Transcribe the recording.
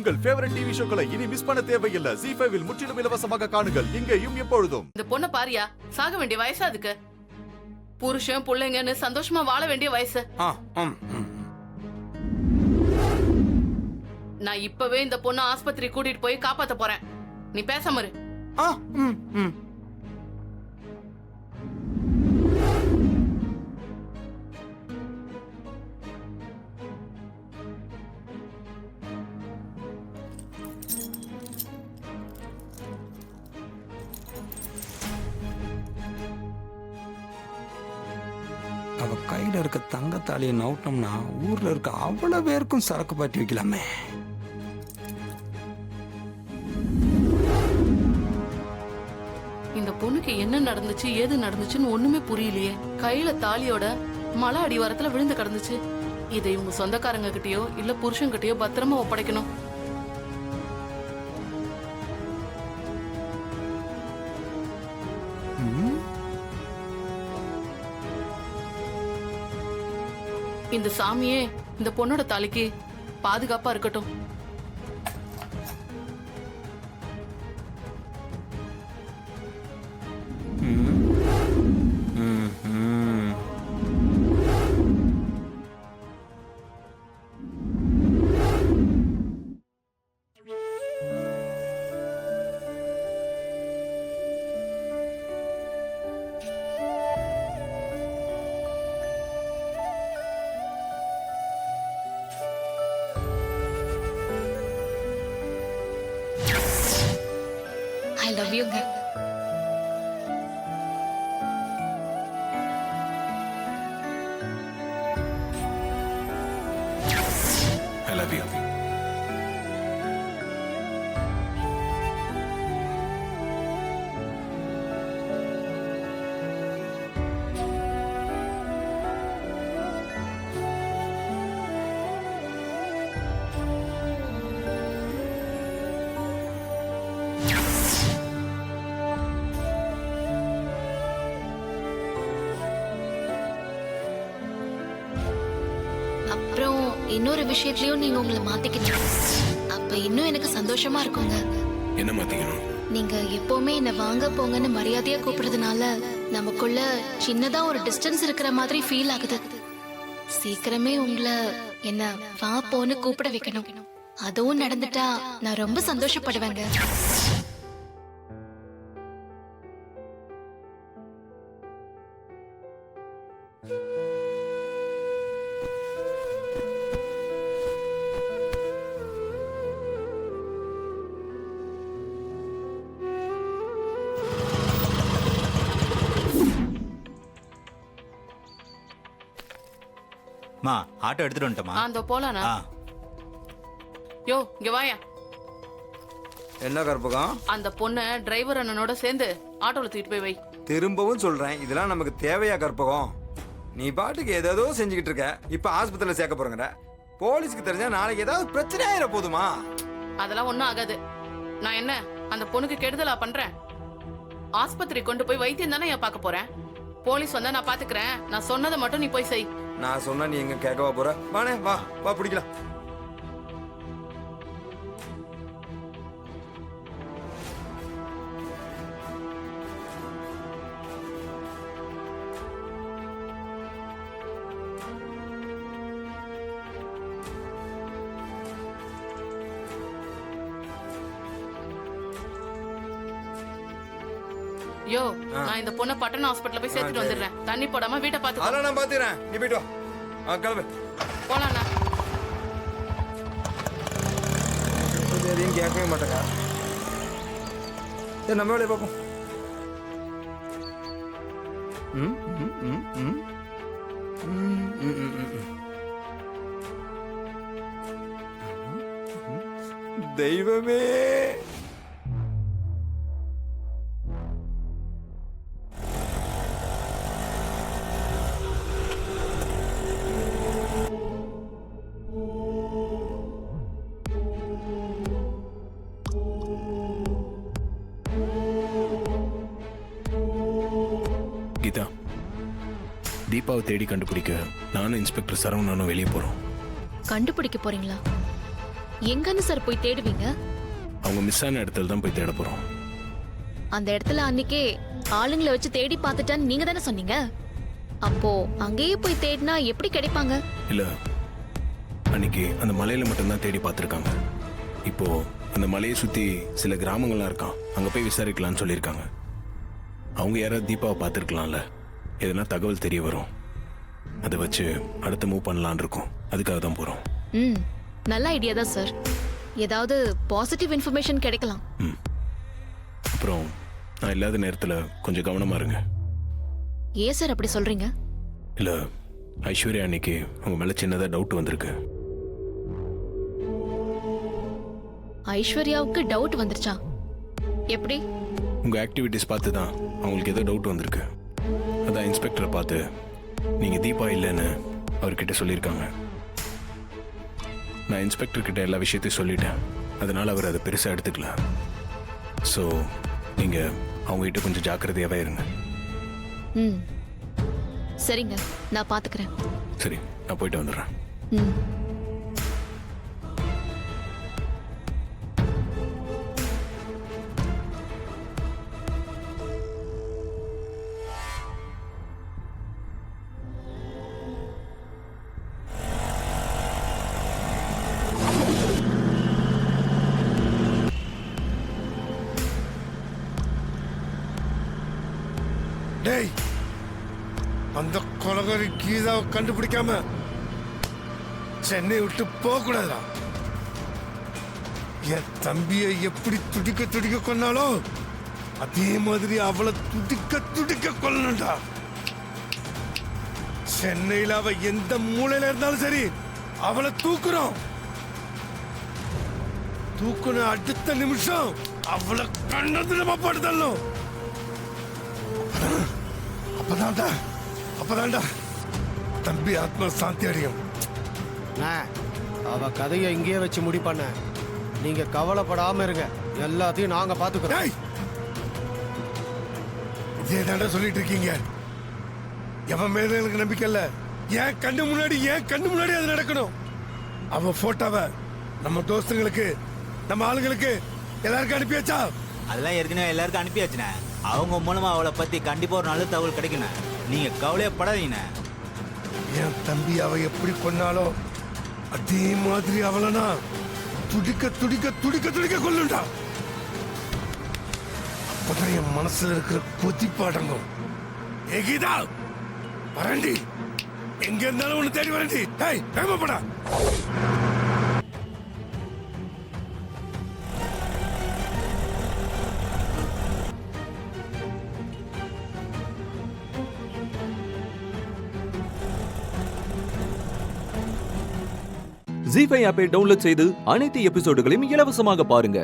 உங்கள் favourite TV ஷோக்களை இனி miss பண்ண தேவையில்லை. ZEE5 இல் முற்றிலும் இலவசமாக காணுங்கள், இங்கேயும் எப்பொழுதும். இந்த பொண்ண பாரியா, சாக வேண்டிய வயசா அதுக்கு. புருஷன் பிள்ளைங்கன்னு சந்தோஷமா வாழ வேண்டிய வயசு. நான் இப்பவே இந்த பொண்ணு ஆஸ்பத்திரி கூட்டிட்டு போய் காப்பாத்த போறேன். நீ பேசாம இரு. அவ கையில இருக்க தங்கத்தாலியை நவுட்டோம்னா ஊர்ல இருக்க அவ்வளவு பேருக்கும் சரக்கு பாட்டி வைக்கலாமே. இந்த பொண்ணுக்கு என்ன நடந்துச்சு ஏது நடந்துச்சுன்னு ஒண்ணுமே புரியலையே. கையில தாலியோட மலை அடிவாரத்துல விழுந்து கிடந்துச்சு. இதை இவங்க சொந்தக்காரங்க கிட்டயோ இல்ல புருஷன் கிட்டயோ பத்திரமா ஒப்படைக்கணும். இந்த சாமியே இந்த பொண்ணோட தாலிக்கு பாதுகாப்பா இருக்கட்டும். I love you. I love you. அப்புறம் இன்னொரு விஷயத்திலயும் நீங்க உங்களை மாத்திக்கணும். அப்ப இன்னும் எனக்கு சந்தோஷமா இருக்குங்க. என்ன மாத்திக்கணும்? நீங்க எப்பவுமே என்ன வாங்க போங்கன்னு மரியாதையா கூப்பிடுறதுனால நமக்குள்ள சின்னதா ஒரு டிஸ்டன்ஸ் இருக்கிற மாதிரி ஃபீல் ஆகுது. சீக்கிரமே உங்களை என்ன வா போன்னு கூப்பிட வைக்கணும். அதுவும் நடந்துட்டா நான் ரொம்ப சந்தோஷப்படுவேங்க. மா ஆட்டோ எடுத்துட்டு வந்துட்டோமா? அந்த போலானா? யோ இங்க வாயா. என்ன கற்பகம்? அந்த பொண்ண டிரைவர் அண்ணனோட சேர்ந்து ஆட்டோல தூக்கிட்டு போய் வை. திரும்பவும் சொல்றேன், இதெல்லாம் நமக்கு தேவையா கற்பகம்? நீ பாட்டுக்கு ஏதோ செஞ்சுக்கிட்டு இருக்க. இப்ப ஆஸ்பத்திரியில சேர்க்க போறேங்கிற. போலீஸ்க்கு தெரிஞ்சா நாளைக்கு ஏதாவது பிரச்சனை ஆயிர போதுமா? அதெல்லாம் ஒண்ணும் ஆகாது. நான் என்ன அந்த பொண்ணுக்கு கெடுதலா பண்றேன்? ஆஸ்பத்திரி கொண்டு போய் வைத்தியம் தானே ஏன் பார்க்க போறேன். போலீஸ் வந்தா நான் பாத்துக்கிறேன். நான் சொன்னதை மட்டும் நீ போய் செய். நான் சொன்னா நீ எங்க கேட்கவா போற? வானே வா வா பிடிக்கலாம். யோ நான் இந்த பொண்ணை பட்டணம் ஹாஸ்பிட்டல்ல போய் சேர்த்துட்டு வந்துடுறேன். தண்ணி போடாம வீட்டை பாத்து. அதெல்லாம் நான் பாத்துறேன், நீ போயிட்டு வா. கிளம்பு போலாண்ணா. எதையும் கேட்கவே மாட்டேங்க. சரி நம்ம வேலையை பார்ப்போம். தெய்வமே, கீதா, தீபாவை தேடி கண்டுபிடிக்க நானும் இன்ஸ்பெக்டர் சரவணனும் வெளியே போறோம். கண்டுபிடிக்க போறீங்களா? எங்கன்னு சார் போய் தேடுவீங்க? அவங்க மிஸ் ஆன இடத்துல தான் போய் தேட போறோம். அந்த இடத்துல அன்னைக்கே ஆளுங்களை வச்சு தேடி பார்த்துட்டான்னு நீங்க தானே சொன்னீங்க. அப்போ அங்கேயே போய் தேடினா எப்படி கிடைப்பாங்க? இல்ல, அன்னைக்கு அந்த மலையில மட்டும்தான் தேடி பார்த்துருக்காங்க. இப்போ அந்த மலையை சுத்தி சில கிராமங்கள்லாம் இருக்கான், அங்க போய் விசாரிக்கலாம்னு சொல்லியிருக்காங்க. அவங்க யாராவது தீபாவை பார்த்துருக்கலாம்ல, எதனா தகவல் தெரிய வரும். அதை வச்சு அடுத்த மூவ் பண்ணலான்னு இருக்கோம். அதுக்காக தான் போறோம். நல்ல ஐடியா தான் சார். ஏதாவது பாசிட்டிவ் இன்ஃபர்மேஷன் கிடைக்கலாம். அப்புறம் நான் இல்லாத நேரத்துல கொஞ்சம் கவனமா இருங்க. ஏன் சார் அப்படி சொல்றீங்க? இல்ல, ஐஸ்வர்யா அன்னைக்கு உங்க மேல சின்னதா டவுட் வந்திருக்கு. ஐஸ்வர்யாவுக்கு டவுட் வந்துருச்சா? எப்படி? உங்க ஆக்டிவிட்டிஸ் பார்த்து தான் அவங்களுக்கு ஏதோ டவுட் வந்திருக்கு. அதான் இன்ஸ்பெக்டரை பார்த்து நீங்க தீபா இல்லைன்னு அவர்கிட்ட சொல்லியிருக்காங்க. நான் இன்ஸ்பெக்டர் கிட்ட எல்லா விஷயத்தையும் சொல்லிட்டேன். அதனால அவர் அதை பெருசா எடுத்துக்கல. ஸோ நீங்க அவங்க கிட்ட கொஞ்சம் ஜாக்கிரதையாவே இருங்க. சரிங்க, நான் பாத்துக்கிறேன். சரி, நான் போயிட்டு வந்துடுறேன். டேய், அந்த கொலகாரி கீதாவை கண்டுபிடிக்காம சென்னை விட்டு போக கூடாதா? என் தம்பியை எப்படி துடிக்க துடிக்க கொன்னாலோ அதே மாதிரி அவளை துடிக்க துடிக்க கொல்லணும்டா. சென்னையில அவ எந்த மூலையில இருந்தாலும் சரி, அவளை தூக்குறோம். தூக்குன அடுத்த நிமிஷம் அவளை கண்ணது நம்ம படுத்தணும். அப்பதான்டா தம்பி ஆத்மா சாந்தி அடையும். அவ கதையை இங்கேயே வச்சு முடிப்பான. நீங்க கவலைப்படாம இருங்க, எல்லாத்தையும் நாங்க பாத்துக்கிறோம். இதேதாண்டா சொல்லிட்டு இருக்கீங்க. எவன் மேல எனக்கு நம்பிக்கை இல்ல. என் கண்ணு முன்னாடி அது நடக்கணும். அவ போட்டோவை நம்ம தோஸ்துங்களுக்கு, நம்ம ஆளுங்களுக்கு எல்லாருக்கும் அனுப்பியாச்சா? அதெல்லாம் ஏற்கனவே எல்லாருக்கும் அனுப்பியாச்சுண்ணே. அவங்க மூலமா அவளை பத்தி கண்டிப்பா ஒரு நல்ல தகவல் கிடைக்கணும். நீங்க கவலையப்படாதீங்க. என் தம்பி அவ எப்படி கொன்னாலோ அதே மாதிரி அவளனா துடிக்க துடிக்க துடிக்க துடிக்க கொல்லுண்டா. அப்பதான் என் மனசுல இருக்கிற கொதிப்பாடங்கும். ஏகிதா வரண்டி, எங்க இருந்தாலும் ஒண்ணு தேடி வரண்டி. டேய், வேகமாடா. ஜீ5 ஆப்பை டவுன்லோட் செய்து அனைத்து எபிசோடுகளையும் இலவசமாக பாருங்க.